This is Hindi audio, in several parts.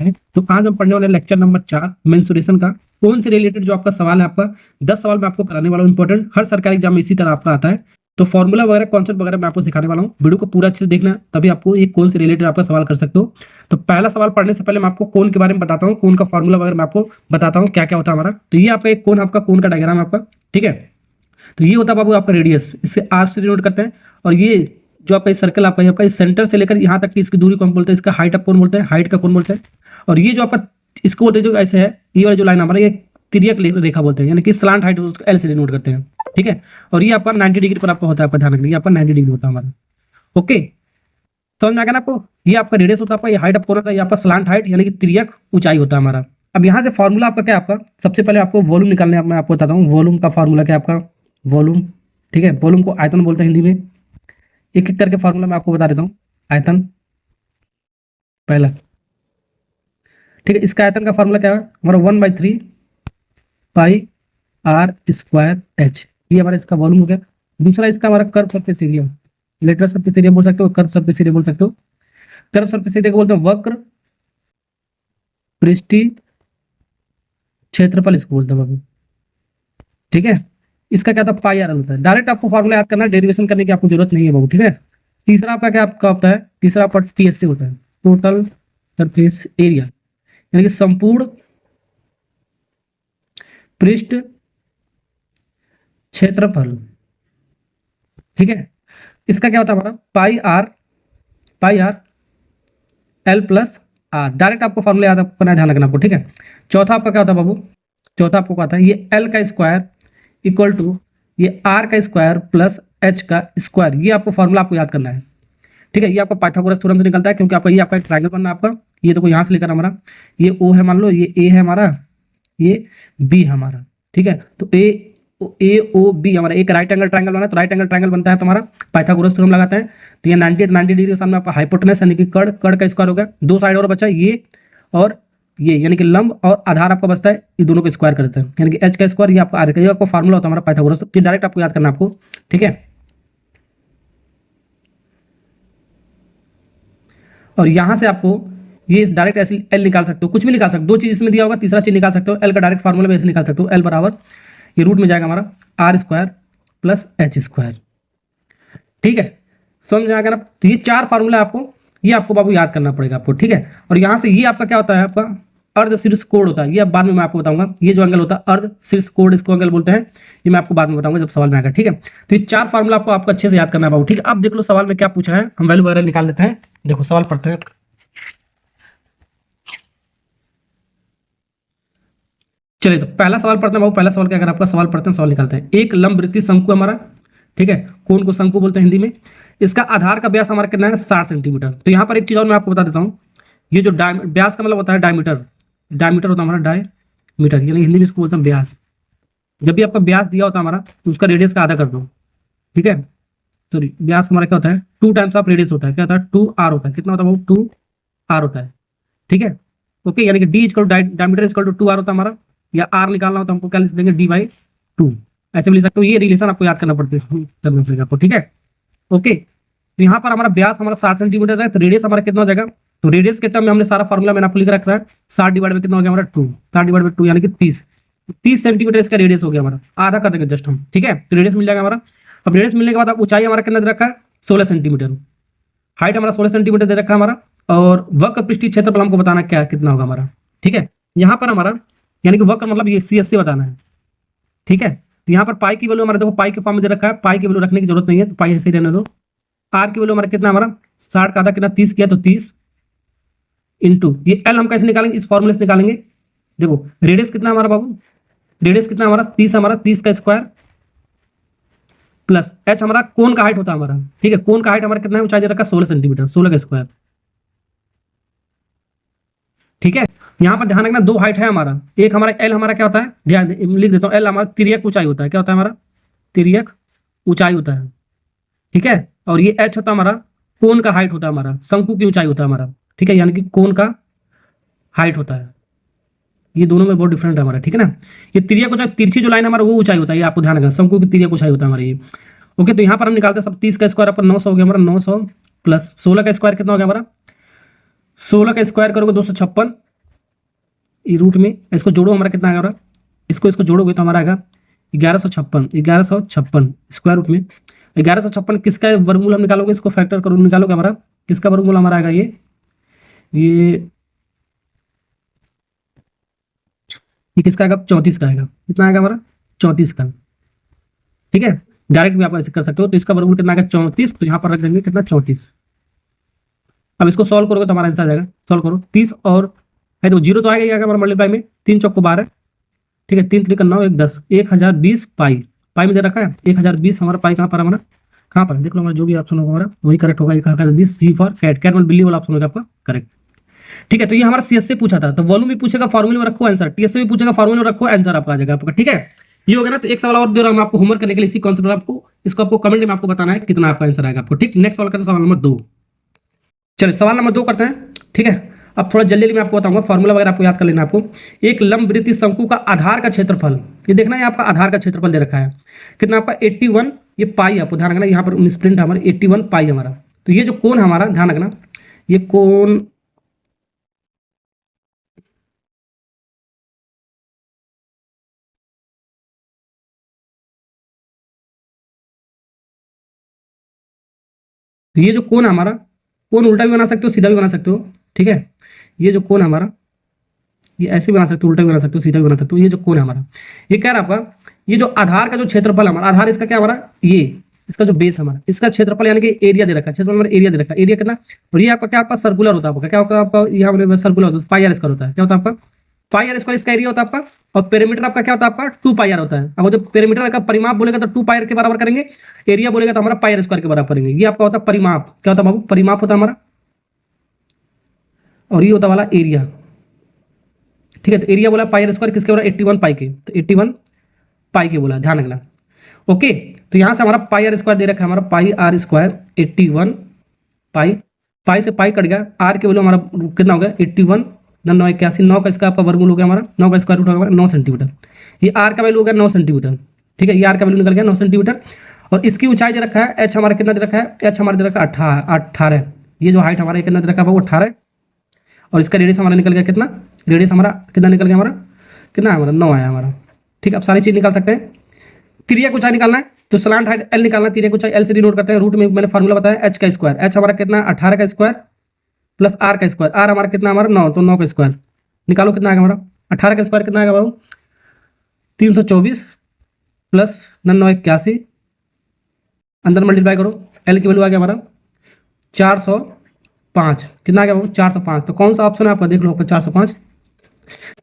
है। तो आज हम पढ़ने वाले लेक्चर नंबर 4 मेंसुरेशन का कौन से रिलेटेड जो आपका सवाल है, आपका 10 सवाल मैं आपको कराने वाला हूँ इंपॉर्टेंट। हर सरकारी एग्जाम में इसी तरह आपका आता है। तो फॉर्मूला वगैरह कॉन्सेप्ट वगैरह मैं आपको सिखाने वाला हूँ। वीडियो को पूरा अच्छे से देखना, तभी आपको ये कौन से रिलेटेड आपका सवाल कर सकते हो। तो पहला सवाल पढ़ने से पहले मैं आपको कोन के बारे में बताता हूँ, कोन का फॉर्मूला वगैरह मैं आपको बताता हूँ क्या क्या होता है हमारा। तो ये आपका एक कोन, आपका कोन का डायग्राम आपका, ठीक है। तो ये होता है बाबू आपका रेडियस, इससे आर से डिनोट करते हैं। और ये जो आपका सर्कल आपका इस सेंटर से लेकर यहाँ तक की इसकी दूरी कौन बोलते हैं, इसका हाइट आप कौन बोलते हैं, हाइट का कौन बोलते हैं। और ये जो आपका इसको बोलते हैं जो ऐसे है, ये वाला जो लाइन हमारा ये तिर्यक रेखा बोलते हैं, यानी कि स्लांट हाइट उसको एल से डिनोट करते हैं, ठीक है। और ये आपका 90 डिग्री पर आपका होता है, आपका ध्यान रखना, ये आपका 90 डिग्री होता है हमारा। ओके, समझ में आ गया ना आपको। ये आपका रेडियस होता है आपका, ये हाइट आपको होता है, ये आपका स्लांट हाइट यानी कि तिर्यक ऊंचाई होता है हमारा। अब यहाँ से फॉर्मूला आपका क्या है, आपका सबसे पहले आपको वॉल्यूम निकालने मैं आपको बताता हूँ। वॉल्यूम का फॉर्मूला क्या है आपका, वॉल्यूम, ठीक है। वॉल्यूम को आयतन बोलते हैं हिंदी में। एक एक करके फॉर्मूला मैं आपको बता देता हूँ। आयतन पहला, ठीक है। इसका आयतन का फॉर्मूला क्या है हमारा, 1/3 पाई आर स्क्वायर एच, ये हमारा इसका वॉल्यूम हो गया। दूसरा इसका हमारा curve surface area, lateral surface area बोल सकते हो, कर्व सरफेस एरिया बोल सकते हो। कर्व सरफेस एरिया को बोलते हैं वक्र पृष्ठीय क्षेत्रफल, इसको बोलते हैं बाबू, ठीक है। इसका क्या था, पाई आर होता है। डायरेक्ट आपको फॉर्मूला याद करना, डेरिवेशन करने की आपको जरूरत नहीं है बाबू, ठीक है। तीसरा आपका क्या आपका होता है, तीसरा आपका टीएससी होता है, टोटल सरफेस एरिया, यानी कि संपूर्ण पृष्ठ क्षेत्रफल, ठीक है। इसका क्या होता है हमारा, pi R L plus R. Direct आपको फॉर्मूला याद करना, ध्यान रखना आपको, ठीक है। चौथा आपका क्या होता है बाबू, चौथा आपको आता है ये एल का स्क्वायर इक्वल टू ये आर का स्क्वायर प्लस एच का स्क्वायर। ये आपको फॉर्मूला आपको याद करना है, ठीक है। ये आपका पाइथागोरस थ्योरम से निकलता है, क्योंकि आपका ये आपका एक ट्रायंगल बनना है आपका। ये देखो यहाँ से लेकर हमारा ये ओ है, मान लो ये ए है हमारा, ये बी है हमारा, ठीक है। तो ए ओ बी हमारा एक राइट एंगल ट्रायंगल बना है। तो राइट एंगल ट्रायंगल बनता है तो हमारा पाइथागोरस थ्योरम लगाते हैं। तो ये 90 डिग्री के सामने आपका हाइपोटेनस यानी कि कड़, कड़ का स्क्वायर हो गया। दो साइड और बचा ये और ये, यानी कि लंब और आधार आपका बचता है, ये दोनों को स्क्वायर करते हैं, यानी कि एच का स्क्वायर, ये आपका आर का, ये आपका फॉर्मूला होता है हमारा पाइथागोरस। ये डायरेक्ट आपको याद करना आपको, ठीक है। और यहां से आपको ये डायरेक्ट ऐसे एल निकाल सकते हो, कुछ भी निकाल सकते हो, दो चीज इसमें दिया होगा, तीसरा चीज निकाल सकते हो। एल का डायरेक्ट फॉर्मूला भी ऐसे निकाल सकते हो, एल बराबर ये रूट में जाएगा हमारा r square plus h square, ठीक है। समझ में आ गया ना। तो ये चार फार्मूला आपको, ये आपको बाबू याद करना पड़ेगा आपको, ठीक है। और यहाँ से ये आपका क्या होता है, आपका अर्ध शीर्ष कोण होता है। ये अब बाद में मैं आपको बताऊंगा, ये जो एंगल होता है अर्ध शीर्ष कोण, इसको एंगल बोलते हैं। ये मैं आपको बाद में बताऊंगा जब सवाल में आएगा, ठीक है। तो ये चार फार्मूला आपको अच्छे से याद करना है बाबू, ठीक है। अब देख लो सवाल में क्या पूछा है, हम वैल्यू वगैरह निकाल लेते हैं। देखो सवाल पढ़ते हैं। चलिए तो पहला सवाल पढ़ते हैं बाबू। पहला सवाल क्या, अगर आपका सवाल पढ़ते हैं, सवाल निकालते हैं। एक लंबवृत्तीय शंकु हमारा, ठीक है, कोण को शंकु बोलते हैं हिंदी में। इसका आधार का व्यास हमारा कितना है, 60 सेंटीमीटर। तो यहाँ पर एक चीज और मैं आपको बता देता हूँ, ये जो व्यास का मतलब होता है डायमीटर, डायमीटर होता है हमारा डायमीटर, यानी हिंदी में इसको बोलते हैं व्यास। जब भी आपका व्यास दिया होता है हमारा, तो उसका रेडियस का आधा कर दो, ठीक है। सॉरी, व्यास हमारा क्या होता है, 2 टाइम्स ऑफ रेडियस होता है, क्या होता है, 2r होता है। कितना होता है वो, 2r होता है, ठीक है। ओके, यानी कि d equal diameter equal to 2r होता है हमारा, या r निकालना हो तो हमको क्या लिख देंगे, d/2, ऐसे भी लिख सकते हो। ये रिलेशन आपको याद करना पड़ेगा आपको, ठीक है। ओके, तो यहाँ पर हमारा व्यास हमारा 60 सेंटीमीटर है, तो रेडियस हमारा कितना हो जाएगा, तो रेडियस के टर्म में हमने सारा फॉर्मूला मैंने आपको लिख रखा है। 60 डिवाइड में कितना हो गया हमारा 2, 60/2 यानी कि 30 सेंटीमीटर इसका रेडियस हो गया हमारा, आधा कर देंगे जस्ट हम, ठीक है। तो रेडियस मिल जाएगा हमारा। अब रेडियस मिलने के बाद आप ऊंचाई हमारा कितना दे रखा है, 16 सेंटीमीटर, हाइट हमारा 16 सेंटीमीटर दे रखा है हमारा। और वक्र पृष्ठीय क्षेत्रफल हमको बताना क्या कितना होगा हमारा, ठीक है। यहाँ पर हमारा यानी कि वक्र मतलब ये CSC बताना है, ठीक है। तो यहाँ पर पाई की वैल्यू हमारा देखो पाई के फॉर्म में दे रखा है, पाई की वैल्यू रखने की जरूरत नहीं है, तो पाई ऐसे ही रहने दो। आर की वैल्यू हमारा कितना, हमारा 60 का आधा कितना, 30 किया, तो 30 इंटू ये एल हम कैसे निकालेंगे, इस फॉर्मूले से निकालेंगे। देखो रेडियस कितना हमारा बाबू, रेडियस कितना हमारा 30, हमारा 30 का स्क्वायर प्लस एच हमारा कोण का हाइट होता है हमारा, ठीक है। कोण का हाइट हमारा कितना है, ऊंचाई दे रखा 16 सेंटीमीटर, 16 का स्क्वायर, ठीक है। यहाँ पर ध्यान रखना दो हाइट है हमारा, एक हमारा एल हमारा क्या होता है, ध्यान लिख देता हूँ, एल हमारा तिर्यक ऊंचाई होता है, क्या होता है हमारा, तिर्यक ऊंचाई होता है, ठीक है। और ये एच होता है हमारा कोण का हाइट होता है हमारा, शंकु की ऊंचाई होता है हमारा, ठीक है, यानी कि कोण का हाइट होता है। ये दोनों में बहुत डिफरेंट है हमारा, ठीक है ना। ये तिर्यक ऊंचाई, तिरछी जो लाइन हमारा वो ऊंचाई होता है, ये आपको ध्यान रखना, शंकु की तिर्यक ऊंचाई होता है हमारा ये। ओके, तो यहाँ पर हम निकालते हैं सब, 30 का स्क्वायर पर 900 हो गया हमारा, 900 प्लस 16 का स्क्वायर कितना हो गया हमारा, 16 का स्क्वायर करोगे 256 ये रूट में इसको जोड़ो, हमारा कितना आएगा, इसको जोड़ोगे तो हमारा आएगा 1156 स्क्वायर रूट में 1156 किसका वर्गमूल हम निकालोगे, इसको फैक्टर करो, निकालोगे हमारा किसका वर्गमूल हमारा आएगा, ये किसका आएगा, 34 का आएगा। कितना आएगा हमारा, 34 का। ठीक है, डायरेक्ट भी आप ऐसे कर सकते हो। तो इसका वर्गमूल कितना आएगा, 34, तो यहाँ पर रख देंगे कितना, 34। अब इसको सॉल्व करोगे तो हमारा आंसर आ जाएगा, सॉल्व करो 30 और है तो 0 तो आएगा ही आएगा हमारा मल्टीप्लाई में, 3 चौको 12, ठीक है, 3 3 9 1 10, 1020 पाई में दे रखा है 1020। हमारा पाई कहाँ पर, हमारा कहाँ पर देख लो, हमारा जो भी ऑप्शन होगा हमारा वही करेक्ट होगा। 1020 सी फॉर कैट मतलब बिल्ली वाला ऑप्शन होगा आपका करेक्ट। ठीक है, तो ये हमारा सीएस से पूछा था, तो वॉल्यूम भी पूछेगा, फॉर्मूले में रखो आंसर, टीएस से भी पूछेगा, फॉर्मूले में रखो, आंसर आपका आ जाएगा आपका। ठीक है, ये हो गया ना। तो एक सवाल और दे रहा हूं आपको होमवर्क करने के लिए इसी कॉन्सेप्ट पर, आपको इसको आपको कमेंट में आपको बताना है कितना आपका आंसर आएगा आपको। ठीक, नेक्स्ट सवाल करते हैं सवाल नंबर 2। चलिए सवाल नंबर 2 करते हैं। ठीक है, अब थोड़ा जल्दी मैं आपको बताऊंगा, फॉर्मूला वगैरह आपको याद कर लेना। आपको एक लंबवृत्तीय शंकु का आधार का क्षेत्रफल, ये देखना है आपका आधार का क्षेत्रफल दे रखा है कितना आपका 81, ये पाई आपको ध्यान रखना, यहाँ पर मिसप्रिंट हमारा 81 पाई हमारा। तो ये जो कोण हमारा ध्यान रखना, ये कोण तो ये जो कोण हमारा, कोण उल्टा भी बना सकते हो, सीधा भी बना सकते हो। ठीक है, ये जो कोण हमारा, ये ऐसे भी बना सकते हो, उल्टा भी बना सकते हो, सीधा भी बना सकते हो। ये जो कोण है हमारा, ये क्या है आपका, ये जो आधार का जो क्षेत्रफल हमारा, आधार इसका क्या हमारा, ये इसका जो बेस हमारा, इसका क्षेत्रफल यानी कि एरिया दे रखा है, क्षेत्रफल हमारा एरिया दे रखा है, एरिया कितना। और ये आपका क्या, आपका सर्कुलर होता है, आपका क्या होता है, आपका यहाँ सर्कुलर होता है, पाई आर स्क्वायर होता है। क्या होता है आपका, पाई आर स्क्वायर इसका एरिया होता है आपका। और पेरीमीटर आपका क्या होता है, आपका 2 पाई आर होता है। अब जब पेरीमीटर का परिमाप बोलेगा तो 2 पाई आर के बराबर करेंगे, एरिया बोलेगा तो हमारा पाई आर स्क्वायर के बराबर करेंगे। ये आपका होता है परिमाप। क्या होता है बाबू, परिमाप होता है हमारा, और ये होता वाला एरिया। ठीक है, तो एरिया बोला पाई आर स्क्वायर किसके बोला, 81 पाई के, तो 81 पाई के बोला, ध्यान रखना। ओके, तो यहां से हमारा पाई आर स्क्वायर दे रखा है, हमारा पाई आर स्क्वायर 81 पाई, पाई से पाई कट गया, आर के वैल्यू हमारा कितना हो गया 81, 9 81, 9 का इसका आपका वर्गमूल हो गया हमारा, 9 का स्क्वायर रूट हो गया 9 सेंटीमीटर। ये आर का वैल्यू हो गया 9 सेंटीमीटर। ठीक है, ये आर का वैल्यू निकल गया 9 सेंटीमीटर। और इसकी ऊंचाई दे रखा है, एच हमारा कितना दे रखा है, एच हमारा दे रखा है 18। ये जो हाइट हमारा कितना दे रखा है वो 18। और इसका रेडियस हमारा निकल गया कितना, रेडियस हमारा कितना निकल गया, हमारा कितना है, हमारा 9 आया हमारा। ठीक है, अब सारी चीज़ निकाल सकते हैं। त्रिज्या की ऊंचाई निकालना है तो स्लांट हाइट एल निकालना है, त्रिज्या की ऊंचाई एल से डिनोट करते हैं। रूट में मैंने फार्मूला बताया एच का स्क्वायर, एच हमारा कितना 18 का स्क्वायर प्लस आर का स्क्वायर, आर हमारा कितना हमारा 9, तो 9 का स्क्वायर निकालो कितना आएगा हमारा, 18 का स्क्वायर कितना आएगा बाबू 324 प्लस 9 81, अंदर मल्टीप्लाई करो, एल की वैल्यू आ गया हमारा 405। कितना आ गया बाबू 405। तो कौन सा ऑप्शन है आपका, देख लो आपका 405।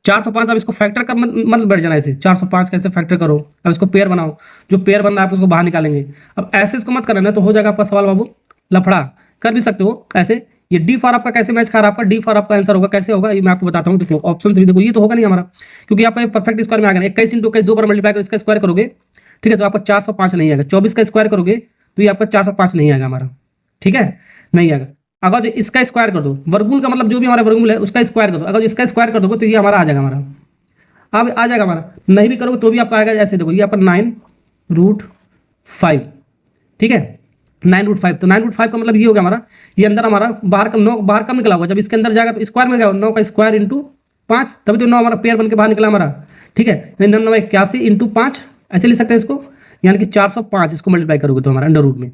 405 अब इसको फैक्टर कर मत बैठ जाना ऐसे, 405 कैसे फैक्टर करो, अब इसको पेयर बनाओ, जो पेयर बन रहा है आप उसको बाहर निकालेंगे। अब ऐसे इसको मत करना ना, तो हो जाएगा आपका सवाल बाबू लफड़ा। कर भी सकते हो ऐसे, ये डी फॉर आपका कैसे मैच खा रहा है, आपका डी फॉर आपका आंसर होगा, कैसे होगा ये मैं आपको बताता हूँ। देखो ऑप्शन से भी देखो, ये तो होगा नहीं हमारा, क्योंकि आपका परफेक्ट स्क्वायर में आ गया 21 इंटू 21 2 बार मल्टीप्लाई करो, इसका स्क्वायर करोगे, ठीक है, तो आपका 405 नहीं आएगा। 24 का स्क्वायर करोगे तो ये आपका 405 नहीं आएगा हमारा। ठीक है, नहीं आएगा। अगर जो इसका स्क्वायर कर दो, वर्गमूल का मतलब जो भी हमारा वर्गमूल है उसका स्क्वायर कर दो, अगर इसका स्क्वायर कर दोगे तो ये हमारा आ जाएगा हमारा, अब आ जाएगा हमारा। नहीं भी करोगे तो भी आपका आएगा, ऐसे देखो ये आपका 9√5। ठीक है, 9√5, तो 9√5 का मतलब ये हो गया हमारा, ये अंदर हमारा बाहर का 9 बाहर कम निकला होगा, जब इसके अंदर जाएगा तो स्क्वायर में गया 9 का स्क्वायर इंटू 5, तभी तो 9 हमारा पेयर बन के बाहर निकला हमारा। ठीक है, 9 81 इंटू 5 ऐसे लिख सकते हैं इसको, यानी कि 405 इसको मल्टीप्लाई करोगे तो हमारा अंडर रूट में।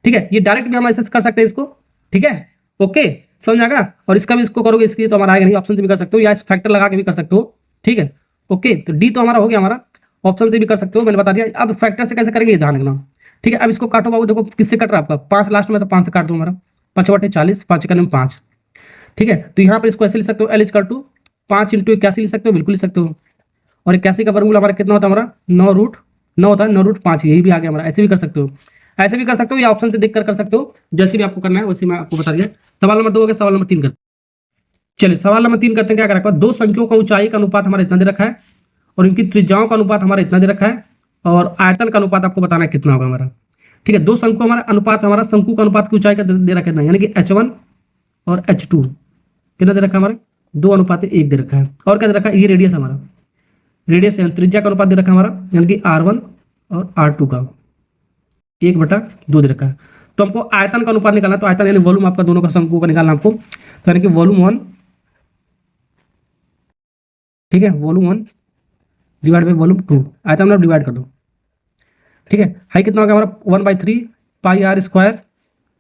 ठीक है, ये डायरेक्ट भी हम ऐसे कर सकते हैं इसको। ठीक है, ओके समझ आएगा। और इसका भी इसको करोगे, इसकी तो हमारा आएगा नहीं, ऑप्शन से भी कर सकते हो या इस फैक्टर लगा के भी कर सकते हो। ठीक है, ओके, तो डी तो हमारा हो गया, हमारा ऑप्शन से भी कर सकते हो, मैंने बता दिया। अब फैक्टर से कैसे करेंगे ये ध्यान रखना। ठीक है, अब इसको काटो बाबू, देखो किससे कट रहा है आपका 5 लास्ट में, तो 5 से काट दो हमारा, 5 बटे 40, 5 1 5। ठीक है, तो यहाँ पर इसको ऐसे लिख सकते हो, एल इज टू 5 इंटू 81 लिख सकते हो, बिल्कुल लिख सकते हो। और 81 का वर्गमूल हमारा कितना होता है, हमारा 9√9 होता है, 9√5, यही भी आ गया हमारा। ऐसे भी कर सकते हो, ऐसे भी कर सकते हो, या ऑप्शन से देख कर सकते हो, जैसे भी आपको करना है वैसे मैं आपको बता दिया। सवाल नंबर 2 हो गया, सवाल नंबर 3 करते हैं। चलिए सवाल नंबर 3 करते हैं। क्या कर रखा है, दो संख्याओं का ऊंचाई का अनुपात हमारा इतना दे रखा है और इनकी त्रिज्याओं का अनुपात हमारा इतना दे रखा है, और आयतन का अनुपात आपको बताना है कितना होगा हमारा। ठीक है, दो शंकु हमारा अनुपात, हमारा शंकु का अनुपात की ऊंचाई का दे रखा है, यानी कि H1 और H2 कितना दे रखा है हमारा 2:1 दे रखा है। और क्या दे रखा है, ये रेडियस हमारा, रेडियस त्रिज्या का अनुपात दे रखा है हमारा, यानी कि R1 और R2 का 1/2 दे रखा है। तो हमको आयतन का अनुपात निकालना, तो आयतन यानी वॉल्यूम आपका दोनों का शंकु का निकालना आपको, तो यानी कि वॉल्यूम 1 ठीक है, वॉल्यूम 1 डिवाइड बाई वॉल्यूम 2, आयतन मतलब डिवाइड कर दो। ठीक है, हाई कितना हो गया हमारा 1/3 पाई आर स्क्वायर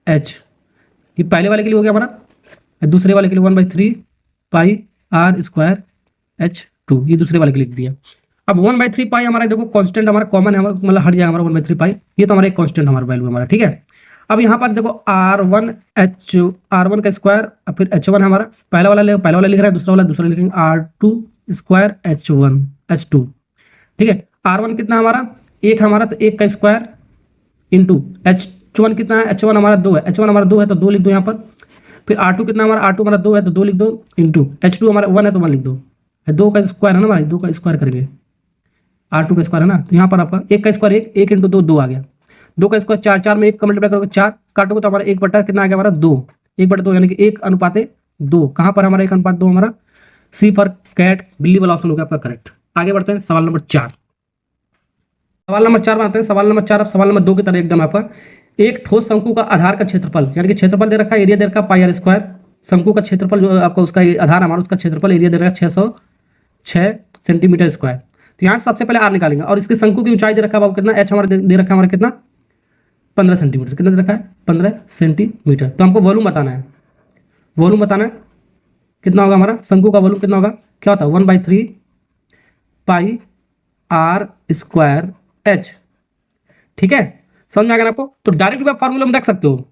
एच, ये पहले वाले के लिए हो गया हमारा, दूसरे वाले के लिए 1/3 पाई आर स्क्वायर एच 2, ये दूसरे वाले के लिए लिख दिया। अब 1/3 पाई हमारा देखो कांस्टेंट हमारा कॉमन है, हमारा मतलब हट जाएगा हमारा 1/3 पाई, ये तो हमारा एक कांस्टेंट हमारा वैल्यू हमारा। ठीक है, अब यहाँ पर देखो R1 का स्क्वायर और फिर H1 हमारा पहला वाला लिख रहा है, दूसरा वाला दूसरा लिखेंगे R2 स्क्वायर H2। ठीक है, R1 कितना हमारा एक हमारा, तो एक का स्क्वायर इंटू H1 कितना है, H1 हमारा 2 है, H1 हमारा 2 है तो 2 लिख दो यहाँ पर। फिर R2 कितना हमारा, R2 हमारा 2 है तो 2 लिख दो, इंटू H2 हमारा 1 है तो 1 लिख दो, 2 का स्क्वायर है ना हमारा, 2 का स्क्वायर करेंगे, R2 का स्क्वायर है ना, तो यहाँ पर आपका एक का स्क्वायर एक इंटू 2 2 आ गया, 2 का स्क्वायर 4, 4 में 1 का मल्टीप्लाई करोगे 4, काटोगे तो हमारा 1 बटा कितना आ गया हमारा 2, 1/2 यानी कि 1:2। कहाँ पर हमारा 1:2 हमारा, सी फॉर कैट बिल्ली वाला ऑप्शन हो गया आपका करेक्ट। आगे बढ़ते हैं सवाल नंबर 4। सवाल नंबर 4 बनाते हैं। सवाल नंबर 4 अब सवाल नंबर 2 की तरह एकदम आपका, एक ठोस शंकु का आधार का क्षेत्रफल, यानी कि क्षेत्रफल दे रखा है, एरिया दे रखा पाई आर स्क्वायर, शंकु का क्षेत्रफल जो आपका उसका आधार हमारा उसका क्षेत्रफल एरिया दे रखा है 606 सेंटीमीटर स्क्वायर। तो यहाँ से सबसे पहले आर निकालेंगे, और इसके शंकु की ऊंचाई दे रखा है बाबू कितना, एच हमारा दे रखा है हमारा कितना 15 सेंटीमीटर, कितना दे रखा है 15 सेंटीमीटर। तो हमको वॉल्यूम बताना है, वॉल्यूम बताना है कितना होगा हमारा, शंकु का वॉल्यूम कितना होगा, क्या होता है 1/3 पाई आर स्क्वायर एच। ठीक है, समझ में आ गया ना आपको। तो डायरेक्ट भी आप फार्मूला में रख सकते हो,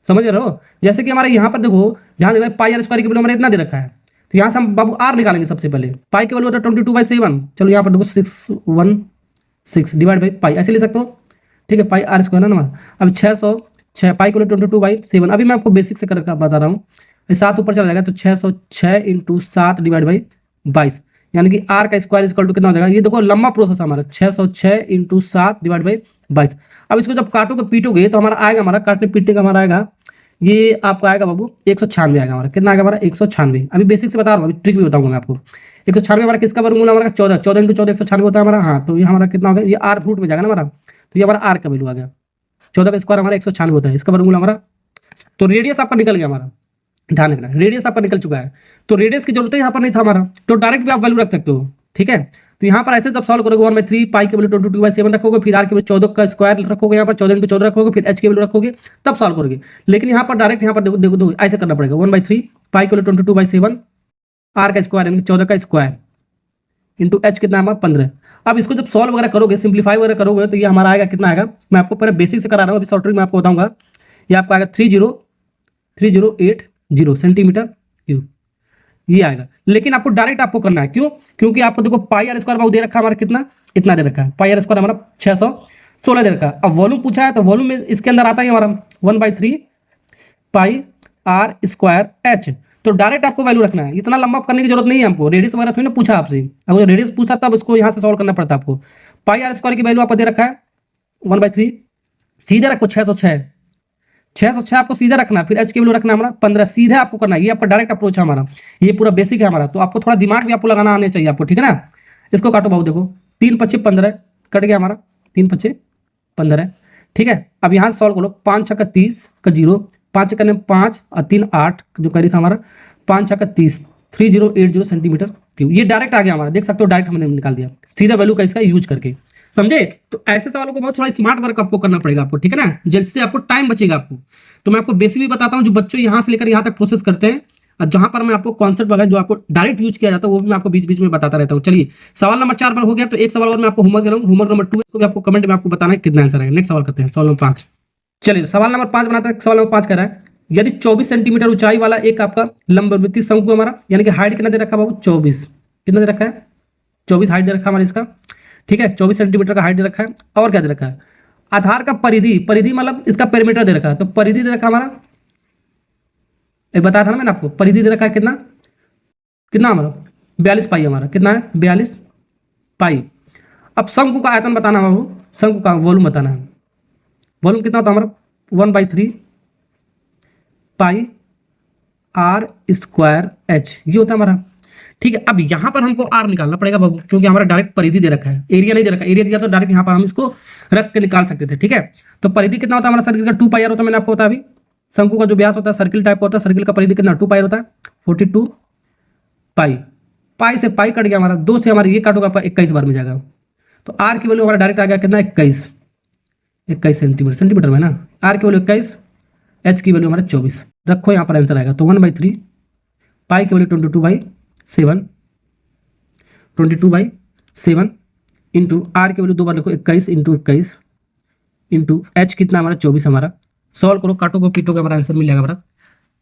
समझ रहे हो। जैसे कि हमारे यहाँ पर देखो, यहाँ देखो पाई आर स्क्वायर की वैल्यू हमारे इतना दे रखा है, तो यहाँ से हम बाबू आर निकालेंगे सबसे पहले। पाई की वैल्यू होता है 22/7, चलो यहाँ पर देखो 616 डिवाइड बाई पाई, ऐसे ले सकते हो। ठीक है, पाई आर स्क्वायर है ना हमारा। अब 606 पाई की वैल्यू 22/7, अभी मैं आपको बेसिक से कर बता रहा हूँ, 7 ऊपर चला जाएगा तो 606 इंटू 7 डिवाइड बाई 22, यानी कि आर का स्क्वायर इक्वल टू कितना हो जाएगा, ये देखो लंबा प्रोसेस हमारा 606 इंटू 7 डिवाइड बाई 22। अब इसको जब काटोगे पीटोगे तो हमारा आएगा, हमारा काटने पीटने का हमारा आएगा, ये आपका आएगा बाबू 196 आएगा हमारा, कितना आएगा हमारा 196। अभी बेसिक से बता रहा हूँ, अभी ट्रिक भी बताऊंगा मैं आपको। 196 हमारा किसका वर्गमूल हमारा 14, 14 इंटू 14 196 होता है हमारा। हाँ, तो ये हमारा कितना हो गया, ये आर फ्रूट में जाएगा ना हमारा, तो ये हमारा आर का वैल्यू आ गया, 14 का स्क्वायर हमारा 196 होता है, इसका वर्गमूल हमारा। तो रेडियस आपका निकल गया हमारा, ध्यान रखना रेडियस आपका निकल चुका है, तो रेडियस की जरूरत है यहाँ पर नहीं था हमारा, तो डायरेक्ट भी आप वैल्यू रख सकते हो। ठीक है, तो यहाँ पर ऐसे जब सॉल्व करोगे 1/3 पाई के वैल्यू 22/7 रखोगे, फिर आर के वैल्यू 14 का स्क्वायर रखोगे, यहाँ पर 14 इंटू 14 रखोगे, फिर एच के वैल्यू रखोगे, तब सॉल्व करोगे। लेकिन यहाँ पर डायरेक्ट यहाँ पर देखो ऐसे करना पड़ेगा, 1/3 पाई के वैल्यू 22/7 आर का स्क्वायर यानी 14 का स्क्वायर इंटू एच कितना हमारा 15। अब इसको जब सॉल्व वगैरह करोगे, सिंप्लीफाई वगैरह करोगे, तो ये हमारा आएगा कितना आएगा, मैं आपको पहले बेसिक से करा रहा हूँ, अभी शॉर्ट ट्रिक में आपको बताऊंगा। ये आपका आएगा 3080 सेंटीमीटर क्यूब, ये आएगा। लेकिन आपको डायरेक्ट आपको करना है, क्यों, क्योंकि आपको देखो पाई आर स्क्वायर दे रखा है हमारा कितना, इतना दे रखा है, पाई आर स्क्वायर हमारा 616 दे रखा है। अब वॉल्यूम पूछा है तो वॉल्यूम में इसके अंदर आता है हमारा 1/3 पाई आर स्क्वायर एच। तो डायरेक्ट आपको वैल्यू रखना है, इतना लंबा करने की जरूरत नहीं है हमको, रेडियस वगैरह थोड़ी ना पूछा आपसे, अगर रेडियस पूछा तब इसको यहाँ से सॉल्व करना पड़ता है आपको। पाई आर स्क्वायर की वैल्यू आपको दे रखा है 1/3, सीधे रखो 606 आपको सीधा रखना है, फिर एच की वैल्यू रखना है हमारा 15, सीधे आपको करना है, ये आपका डायरेक्ट अप्रोच है हमारा, ये पूरा बेसिक है हमारा। तो आपको थोड़ा दिमाग भी आपको लगाना आने चाहिए आपको, ठीक है ना। इसको काटो भाव, देखो 3 × 5 = 15 कट गया हमारा, 3 × 5 = 15। ठीक है, अब यहाँ से सॉल्व करो, 5 × 6 = 30 का 0, 5 × 5 और 3 8 जो करी था हमारा, 5 × 6 = 30, 3080 सेंटीमीटर क्यूब। ये डायरेक्ट आ गया हमारा, देख सकते हो डायरेक्ट हमने निकाल दिया सीधा वैल्यू का इसका यूज करके, समझे। तो ऐसे सवालों को बहुत थोड़ा स्मार्ट वर्क आपको करना पड़ेगा आपको, ठीक है ना, जिससे आपको टाइम बचेगा आपको। तो मैं आपको बेसिक भी बताता हूँ जो बच्चों यहाँ से लेकर यहाँ तक प्रोसेस करते हैं, और जहां पर मैं आपको कॉन्सेप्ट वगैरह जो आपको डायरेक्ट यूज किया जाता है वो भी मैं आपको बीच बीच में बताता रहता हूँ। चलिए, सवाल नंबर 4 पर हो गया, तो एक सवाल और मैं आपको होमवर्क करूँ, होमवर्क नंबर 2 इसको भी आपको कमेंट में आपको बताना है कितना आंसर आएगा। नेक्स्ट सवाल करते हैं, सवाल नंबर 5। चलिए, सवाल नंबर 5 बनाते हैं। सवाल नंबर 5 कह रहा है, यदि 24 सेंटीमीटर ऊंचाई वाला एक आपका लंबवृत्तीय शंकु हमारा, यानी कि हाइट कितना दे रखा है बाबू 24, कितना दे रखा है 24 हाइट दे रखा है हमारा इसका, ठीक है 24 सेंटीमीटर का हाइट दे रखा है। और क्या दे रखा है, आधार का परिधि, परिधि मतलब इसका पेरीमीटर दे रखा है, तो परिधि दे रखा हमारा, एक बताया था ना मैंने आपको, परिधि दे रखा है कितना, कितना हमारा 42 पाई हमारा, कितना है 42 पाई। अब शंकु का आयतन बताना है बाबू, शंकु का वॉल्यूम बताना है, वॉल्यूम कितना होता है हमारा 1/3 पाई आर स्क्वायर एच, ये होता है हमारा। ठीक है, अब यहाँ पर हमको आर निकालना पड़ेगा बाबू, क्योंकि हमारा डायरेक्ट परिधि दे रखा है, एरिया नहीं दे रखा, एरिया दिया तो डायरेक्ट यहाँ पर हम इसको रख के निकाल सकते थे। ठीक है, तो परिधि कितना होता है हमारा सर्किल का 2 पाई आर होता है, मैंने आपको बताया अभी। शंकु का जो व्यास होता है सर्किल टाइप का होता है, सर्किल का परिधि कितना 2 पाई होता है, 42 पाई। पाई से पाई कट गया हमारा, 2 से हमारा ये काटोगे आपका 21 बार में जाएगा। तो आर की वैल्यू हमारा डायरेक्ट आ गया कितना, 21 सेंटीमीटर, सेंटीमीटर में ना, आर की वैल्यू 21, एच की वैल्यू हमारा 24। रखो यहाँ पर आंसर आएगा। तो 1/3 पाई की वैल्यू 22/7 22/7 इंटू आर की वैल्यू 2 बार लिखो 21 इंटू 21 इंटू एच कितना हमारा 24 हमारा। सॉल्व करो, काटोगे पीटोगे, हमारा आंसर मिल जाएगा हमारा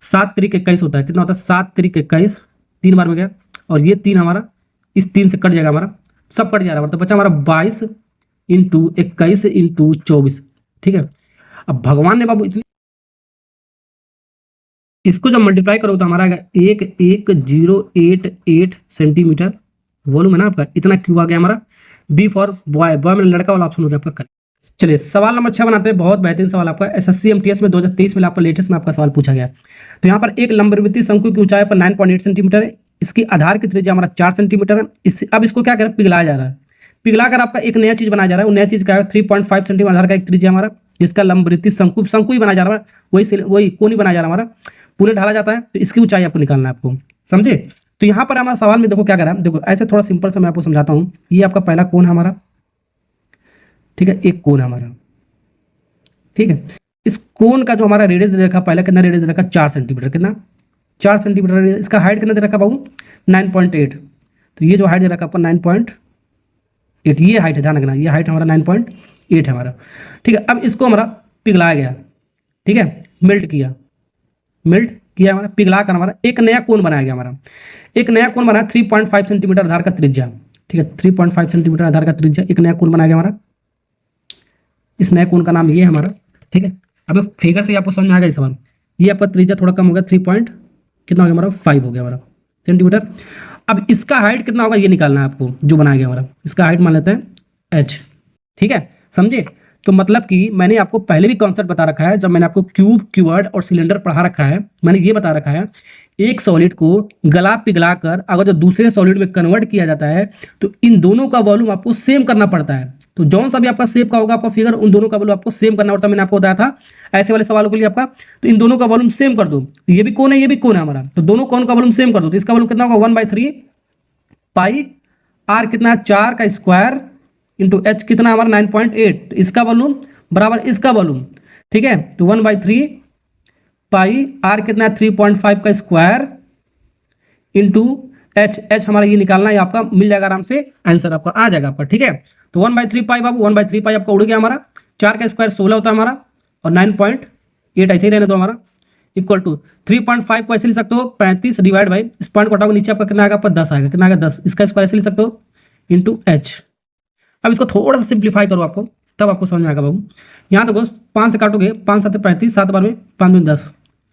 7 3 21 होता है। कितना होता है 7 3 21, 3 बार में गया, और ये 3 हमारा इस 3 से कट जाएगा, हमारा सब कट जाएगा, तो बचा हमारा 22 इंटू 21 इंटू 24। ठीक है, अब भगवान ने बाबू इतनी, इसको जब मल्टीप्लाई करो तो हमारा आएगा 11088 सेंटीमीटर वॉल्यूम है ना आपका, इतना क्यों आ गया हमारा। बी फॉर बॉय, बॉय में लड़का वाला ऑप्शन हो गया आपका करेक्ट। चलिए सवाल नंबर 6 बनाते हैं। बहुत बेहतरीन सवाल आपका, एसएससी एमटीएस में 2023 में आपका लेटेस्ट में आपका सवाल पूछा गया। तो यहाँ पर एक लंबवृत्तीय शंकु की ऊंचाई पर 9.8 सेंटीमीटर है, इसकी आधार की त्रिज्या हमारा 4 सेंटीमीटर है। अब इसको क्या करें, पिघलाया जा रहा है। पिघलाकर आपका एक नया चीज बनाया जा रहा है, वो नया चीज क्या है, 3.5 सेंटीमीटर आधार का एक त्रिज्या हमारा, जिसका लंबवृत्तीय शंकु ही बनाया जा रहा है, वही कोन ही बनाया जा रहा है हमारा, पूरे ढाला जाता है। तो इसकी ऊंचाई आपको निकालना है, आपको समझे। तो यहाँ पर हमारा सवाल में देखो क्या करा, देखो ऐसे थोड़ा सिंपल सा मैं आपको समझाता हूँ। ये आपका पहला कोन है हमारा, ठीक है, एक कोन है हमारा, ठीक है। इस कोन का जो हमारा रेडियस दे रखा, पहला कितना रेडियस दे रखा, 4 सेंटीमीटर, कितना 4 सेंटीमीटर। इसका हाइट कितना दे रखा बाबू, 9.8। तो ये जो हाइट दे रखा आपका 9.8, ये हाइट है, ध्यान रखना, ये हाइट हमारा 9.8 है हमारा, ठीक है। अब इसको हमारा पिघलाया गया, ठीक है, मेल्ट किया हमारा, पिघला कर हमारा एक नया कोन बनाया गया हमारा, एक नया कोन बनाया 3.5 सेंटीमीटर आधार का त्रिज्या, ठीक है, 3.5 सेंटीमीटर आधार का त्रिज्या, एक नया कोन बनाया गया हमारा। इस नए कोण का नाम ये है हमारा, ठीक है। अब फिगर से आपको समझ में आ गया इस सवाल। ये आपका त्रिज्या थोड़ा कम हो गया, 3 कितना हो गया हमारा, 5 हो गया हमारा सेंटीमीटर। अब इसका हाइट कितना होगा ये निकालना है आपको, जो बनाया गया हमारा। इसका हाइट मान लेते हैं h, ठीक है, समझे। तो मतलब कि मैंने आपको पहले भी कॉन्सेप्ट बता रखा है, जब मैंने आपको क्यूब, क्यूबॉइड और सिलेंडर पढ़ा रखा है, मैंने ये बता रखा है, एक सॉलिड को गला पिघला कर अगर जो दूसरे सॉलिड में कन्वर्ट किया जाता है तो इन दोनों का वॉल्यूम आपको सेम करना पड़ता है। तो जौन सा भी आपका शेप का होगा आपका फिगर, उन दोनों का वॉल्यूम आपको सेम करना पड़ता है। मैंने आपको बताया था ऐसे वाले सवालों के लिए आपका, तो इन दोनों का वॉल्यूम सेम कर दो। ये भी कौन है, ये भी कौन है हमारा, तो दोनों कौन का वॉल्यूम सेम कर दो। तो इसका वॉल्यूम कितना होगा, 1/3 पाई आर कितना है 4 का स्क्वायर इंटू एच कितना हमारा 9.8, इसका वॉल्यूम बराबर इसका वॉल्यूम, ठीक है। तो 1/3 पाई आर कितना है 3.5 का स्क्वायर इंटू एच हमारा ये निकालना है, आपका मिल जाएगा आराम से, आंसर आपका आ जाएगा आपका, ठीक है। तो 1/3 पाई बाबू, 1/3 पाई आपका उड़ गया हमारा, 4 का स्क्वायर 16 होता है हमारा, और 9.8 ऐसे ही रहने दो हमारा, इक्वल टू 3.5 को ऐसे लिख सकते हो 35 डिवाइड बाई, इस पॉइंट को हटाओगे नीचे आपका कितना आएगा, आपका 10 आएगा, कितना आएगा 10, इसका स्क्वायर ऐसे लिख सकते हो इंटू एच। अब इसको थोड़ा सा सिंप्लीफाई करो आपको, तब आपको समझ में आएगा बाबू। यहाँ देखो 5 से काटोगे, 5 7 35, 7 बार में 5 2 10,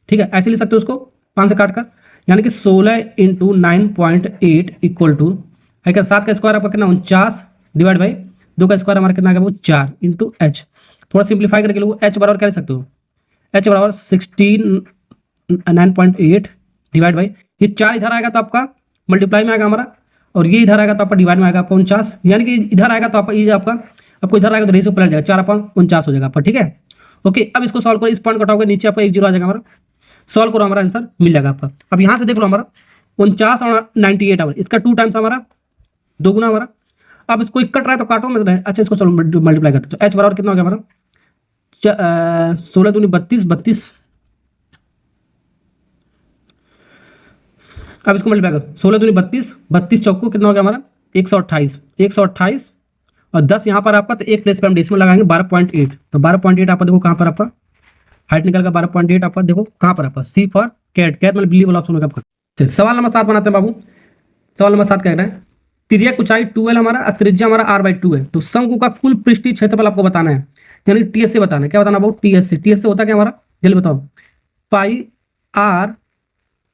ठीक है, ऐसे लिख सकते हो उसको 5 से काट कर, यानी कि 16 इंटू 9.8 इक्वल टू है क्या, 7 का स्क्वायर आपका कितना 49 डिवाइड बाई 2 का स्क्वायर हमारा कितना आएगा वो 4 इंटू एच। थोड़ा सिंप्लीफाई करके लोग एच बराबर क्या लिख सकते हो, एच बराबर 9.8 डिवाइड बाई, ये 4 इधर आएगा तो आपका मल्टीप्लाई में आएगा हमारा, और ये इधर आएगा तो आपका डिवाइड में आएगा आपका 49, यानी कि इधर आएगा तो आपका ये आपको इधर आएगा तो रेशियो पलट जाएगा, 4/49 हो जाएगा आपका, ठीक है। ओके, अब इसको सॉल्व करो, इस पॉइंट कटाओगे नीचे आपका 1 0 आ जाएगा हमारा, सॉल्व करो हमारा आंसर मिल जाएगा आपका। अब यहाँ से देख लो हमारा 49 और 98 हमारा, इसका 2 टाइम्स हमारा 2 गुना हमारा। अब इसको कट रहा है तो काटो में, अच्छा इसको चलो मल्टीप्लाई करते हैं। तो एच बराबर कितना हो गया हमारा 16 दूनी 32 32, अब इसको मल्टीप्लाई करो, 16 दूनी 32 32 चौको कितना हो गया हमारा 128 और 10 यहाँ पर आपका, तो एक प्लेस पर हम डेसिमल लगाएंगे 12.8, तो 12.8 आपका देखो कहाँ पर आपका हाइट निकल का 12.8 आपका देखो कहाँ पर आपका, सी फॉर कैट मतलब बिल्ली वाला ऑप्शन होगा आपका। चलिए सवाल नंबर 7 बनाते हैं बाबू। सवाल नंबर 7 कह रहे हैं तिर्यक ऊंचाई 2l हमारा और त्रिज्या हमारा r/2 है, तो शंकु का कुल पृष्ठीय क्षेत्रफल आपको बताना है, यानी टीएस से बताना है। क्या बताना बाबू, टीएस से होता क्या हमारा, जल्दी बताओ, पाई आर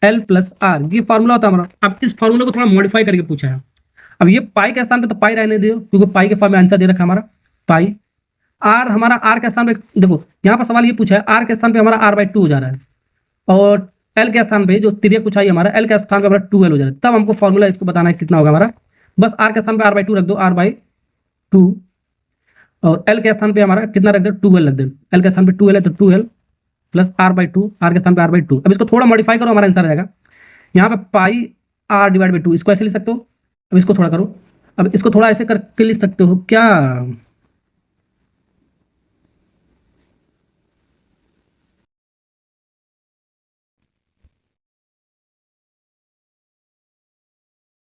एल प्लस आर, ये फॉर्मूला होता है हमारा। अब इस फॉर्मूले को थोड़ा मॉडिफाई करके पूछा है। अब ये पाई के स्थान पे तो पाई रहने दो, क्योंकि पाई के फॉर्म में आंसर दे रखा हमारा पाई। आर हमारा आर के स्थान पे देखो, यहाँ पर सवाल ये पूछा है आर के स्थान पे हमारा r/2 हो जा रहा है, और एल के स्थान पे जो तिर्यक ऊंचाई हमारा एल के स्थान पे हमारा 2l हो जा रहा है, तब हमको फॉर्मूला इसको बताना है कितना होगा हमारा। बस आर के स्थान पे r/2 रख दो, r/2, और एल के स्थान पे हमारा कितना रख दो 2l रख दो, एल के स्थान पे 2l है तो 2l प्लस r/2, आर के स्थान पे r/2। अब इसको थोड़ा मॉडिफाई करो, हमारा आंसर आ जाएगा। यहाँ पे पाई आर डिवाइड बाई टू, इसको ऐसे लिख सकते हो। अब इसको थोड़ा करो, अब इसको थोड़ा ऐसे करके लिख सकते हो क्या?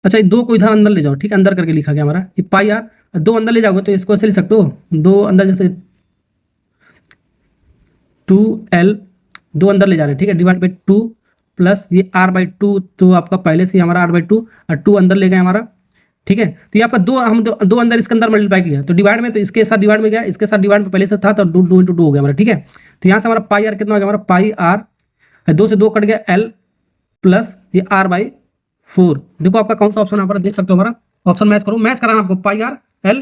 अच्छा, ये दो को इधर अंदर ले जाओ, ठीक है, अंदर करके लिखा गया हमारा ये पाई आर। दो अंदर ले जाओगे तो इसको ऐसे लिख सकते हो, दो अंदर जैसे 2l, दो अंदर ले जा रहे हैं, ठीक है, डिवाइड बाई टू प्लस ये r बाई टू, तो आपका पहले से ही हमारा r बाई टू और टू अंदर ले गए हमारा, ठीक है। तो ये आपका दो, हम दो अंदर इसके अंदर मल्टीप्लाई किया तो डिवाइड में, तो इसके साथ डिवाइड में गया, इसके साथ डिवाइड में पहले से था तो दो इंटू टू हो गया हमारा, ठीक है। तो यहाँ से हमारा पाई आर कितना हो गया हमारा, पाई आर, दो से दो कट गया l प्लस ये r बाई फोर। देखो आपका कौन सा ऑप्शन यहाँ पर देख सकते हो, हमारा ऑप्शन मैच करो, मैच कराना आपको, pi R L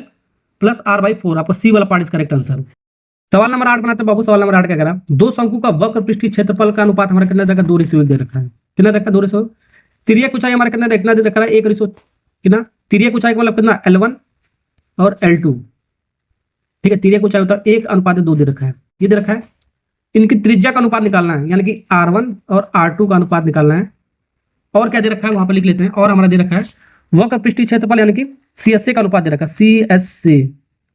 plus r by four, आपका सी वाला पार्ट इज करेक्ट आंसर। सवाल नंबर 8 बनाते हैं बाबू। सवाल नंबर 8 क्या कह रहा है, दो शंकु का वक्र पृष्ठीय क्षेत्रफल का अनुपात हमारा कितना रखा, 2:1 दे रखा है। कितना रखा, 2:1। तिर्यक ऊंचाई हमारा कितना देखना दे रखा है, 1:, कितना तिर्यक ऊंचाई का मतलब कितना, L1 और L2, ठीक है। तिर्यक ऊंचाई होता है 1:2 दे रखा है, ये दे रखा है। इनकी त्रिज्या का अनुपात निकालना है, यानी कि R1 और R2 का अनुपात निकालना है। और क्या दे रखा है वहां पर लिख लेते हैं, और हमारा दे रखा है वक्र पृष्ठीय क्षेत्रफल यानी कि CSA का अनुपात दे रखा है, CSA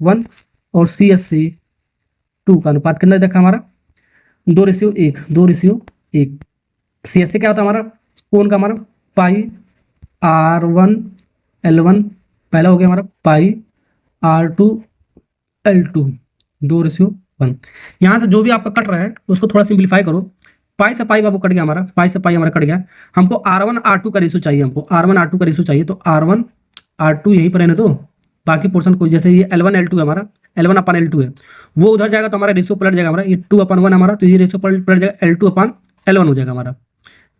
1 और CSA 2 का अनुपात कितना दे रखा है हमारा, 2:1, 2:1। CSA क्या होता है हमारा, कोण का हमारा पाई R1 L1, पहला हो गया हमारा पाई R2 L2, 2:1। यहाँ से जो भी आपका कट रहा है उसको थोड़ा सिंप्लीफाई करो, पाई से पाई बाबू कट गया हमारा, पाई से पाई हमारा कट गया। हमको R1 R2 का रेशियो चाहिए, हमको R1 R2 का रेशियो चाहिए, तो R1 R2 यहीं पर है ना, तो बाकी पोर्शन को जैसे ये L1 L2 है हमारा, L1 अपन L2 है, वो उधर जाएगा तो हमारा रेशियो पलट जाएगा हमारा, ये 2/1 हमारा, तो ये रेशियो पलट जाएगा L2/L1 हो जाएगा हमारा,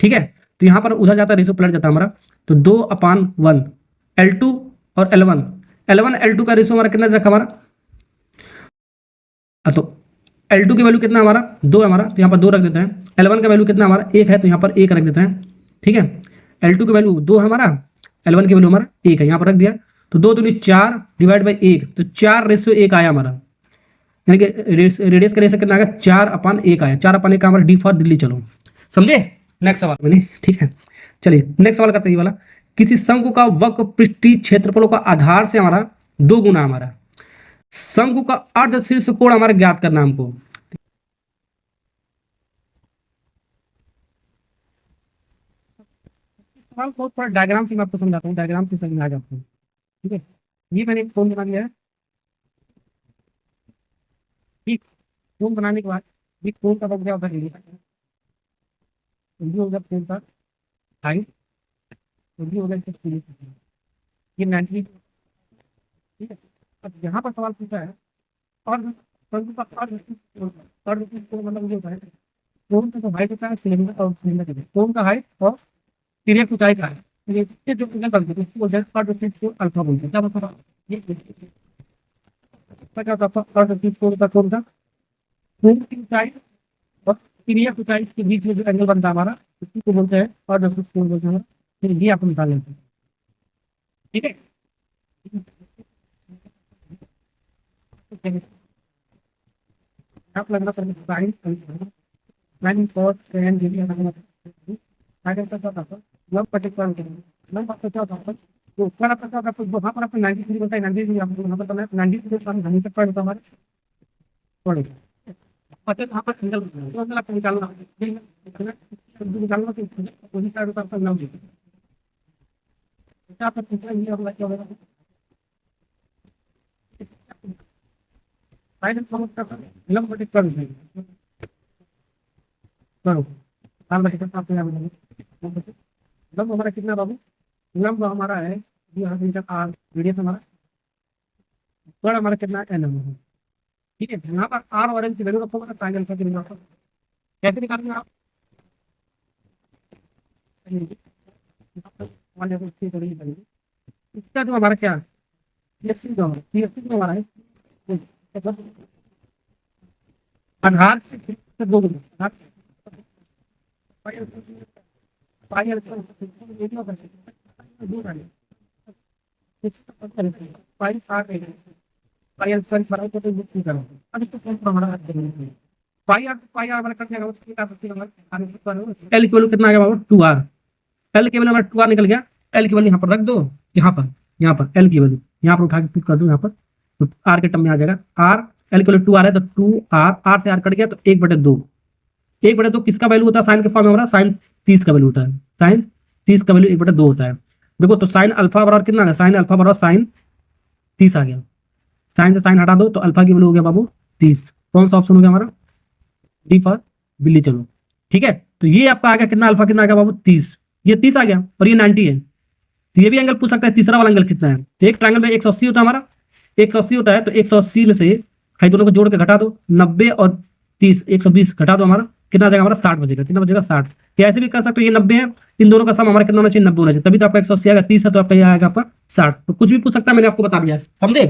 ठीक है। तो यहाँ पर उधर जाता है रेशियो पलट जाता है हमारा, तो 2/1 L2 और L1, L2 का रेशियो हमारा कितना रखा हमारा, तो L2 की वैल्यू कितना हमारा, 2 है हमारा, तो यहाँ पर 2 रख देते हैं। L1 का वैल्यू कितना हमारा, 1 है, तो यहाँ पर 1 रख देते हैं, ठीक है। L2 की वैल्यू 2 है हमारा, L1 की वैल्यू हमारा 1 है, यहाँ पर रख दिया। तो 2 दूनी 4 डिवाइड बाई 1, तो 4:1 आया हमारा, यानी कि रेडियस का रेशियो कितना आएगा, 4/1 आया। 4/1 हमारा डी फॉर दिल्ली, चलो समझे। नेक्स्ट सवाल मैंने, ठीक है, चलिए नेक्स्ट सवाल करते हैं ये वाला। किसी शंकु का वक्र पृष्ठीय क्षेत्रफलों का आधार से हमारा 2 गुना हमारा, शंकु का अर्ध शीर्ष कोण हमारा ज्ञात करना हमको। सवाल को थोड़ा डायग्राम से मैं आपको समझाता हूँ, डायग्राम से समझ में आ जाता हूँ, ठीक है। ये मैंने एक कोण बना लिया है, ठीक। कोण बनाने के बाद ये कोण का बन गया होता है, हो गया कोण का हाइट, हो गया ये 90, ठीक है। अब यहाँ पर सवाल पूछा है और शंकु का अर्ध शीर्ष कोण मतलब ये होता है, कोण का जो हाइट होता है सिलेंडर और सिलेंडर के कोण का हाइट और तिर्यक ऊंचाई का है, तो ये इससे जो एंगल बनते हैं उसको अर्ध शीर्ष कोण अल्फा बोलते हैं। क्या मतलब ये क्या होता है, अर्ध शीर्ष कोण का कोण का कोण की ऊंचाई और तिर्यक ऊंचाई के बीच में जो एंगल बनता है हमारा, उसी को बोलते हैं अर्ध शीर्ष कोण बोलते हैं। फिर ये आप निकाल लेते हैं, ठीक है। आप लगना sine sine cos ten degree आगे तक क्या था, लंब प्रतिकोण करेंगे, लंब आपका क्या होता है, तो ऊपर आपका क्या होता है, वहाँ पर आपको 90 डिग्री बनता है, 90 डिग्री आपको यहाँ पर करना है, 90 डिग्री का धनी तक पड़ता हमारे पड़ेगा। पता यहाँ पर सिंगल तो अगर आपको निकालना निकालना तो वही साइड का आपका नाम दीजिए, क्या आपका ये होगा, क्या होगा साइड लंब प्रतिकोण करो, लंब हमारा कितना बाबू, लंब हमारा है यहाँ से आर, रेडियस हमारा बड़ा हमारा कितना एन है, ठीक है। यहाँ पर आर और एन की वैल्यू रखोगे साइन अल्फा की वैल्यू कैसे निकालेंगे आप, इसका जो हमारा क्या CSC जो हमारा है आधार से 2 गुना एल इक्वल कितना आ गया बाबू 2R, एल की वैल्यू हमारा 2r निकल गया, एल की वैल्यू यहाँ पर रख दो, यहाँ पर एल की वैल्यू यहाँ पर उठा के पुट कर दो यहाँ पर, तो आर के टर्म में आ जाएगा आर, एल की वैल्यू 2r है तो 2r, आर से आर कट गया तो 1/2, 1/2 किसका वैल्यू होता है साइन के फॉर्म में हमारा, साइन 30 का वैल्यू होता है, साइन 30 का वैल्यू 1/2 होता है। देखो तो साइन अल्फा बराबर कितना आ गया, साइन अल्फा बराबर साइन 30 आ गया, साइन से साइन हटा दो तो अल्फा की वैल्यू हो गया बाबू 30। कौन सा ऑप्शन हो गया हमारा, डी फॉर बिल्ली। चलो ठीक है, तो ये आपका आ गया कितना, अल्फा कितना आ गया बाबू 30, ये 30 आ गया और ये 90 है, तो ये भी एंगल पूछ सकता है तीसरा वाला एंगल कितना है। तो एक ट्रायंगल में 180 होता है हमारा, 180 होता है तो 180 में से भाई दोनों को जोड़ के घटा दो, 90 और 30 120 घटा दो, हमारा कितना आ जाएगा, हमारा 60 बचेगा, कितना बचेगा 60। या ऐसे भी कर सकते हो, ये 90 है, इन दोनों का सम हमारा कितना होना चाहिए, 90 होना चाहिए, तभी तो आपका 180 आएगा, 30 है तो आपका ये आएगा आपका 60। तो कुछ भी पूछ सकता है, मैंने आपको बता दिया, समझे।